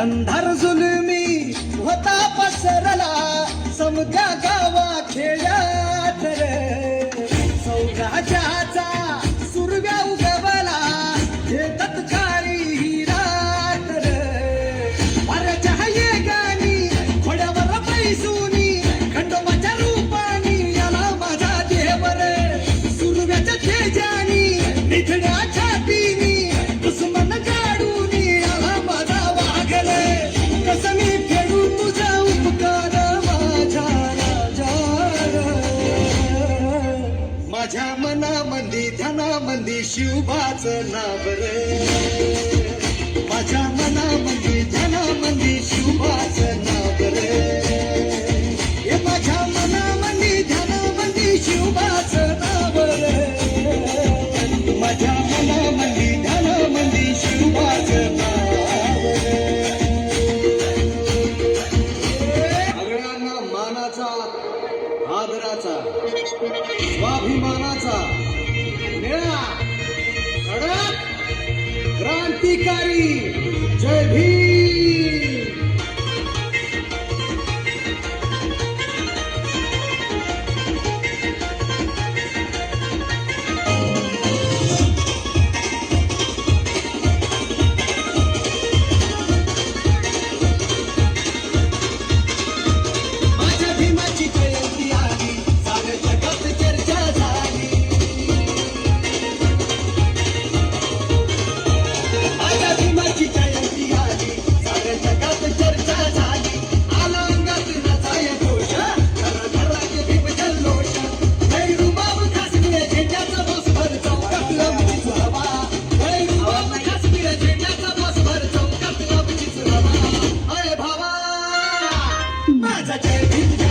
अंधार जुलमी होता पसरला समजा गावा खेड्यात रे सौराजाचा सुरव्या उगवला हे तत्काळी रात रे वाऱ्याच्या ये गाणी खोड्यावर पैसुनी खंडोबाच्या रूपानी याला माझा देव रे सुरव्याच्या तेजानी निधड्या छातीनी दुश्मन काढून याला माझा वागले कसं मी फेडू तुझा उपकार माझ्या राजा माझ्या मनामंदी ध्यानामंदी शिवबाचं नाव रे माझ्या मनामंदी ध्यानामंदी शिवबाचं नाव रे हे माझ्या मनामंदी ध्यानामंदी शिवबाचं नाव रे माझ्या मनामंदी ध्यानामंदी शिवबाचं नाव रे सगळ्यांना मानाचा आदराचा स्वाभिमानाचा निळा कडक क्रांतिकारी जय भीम माझ्या भीमाची जयंती आली साऱ्या जगात चर्चा झाली माझ्या भीमाची जयंती आली साऱ्या जगात चर्चा झाली आला अंगात नाचाय घोष घराघरात भीम जल्लोष रुबाब काश्मीर झेंड्याचा बसभर चौकात आमचीच हवा रुबाब काश्मीर झेंड्याचा बसभर चौकात आमचीच हवा अय भावा माझा जय भीम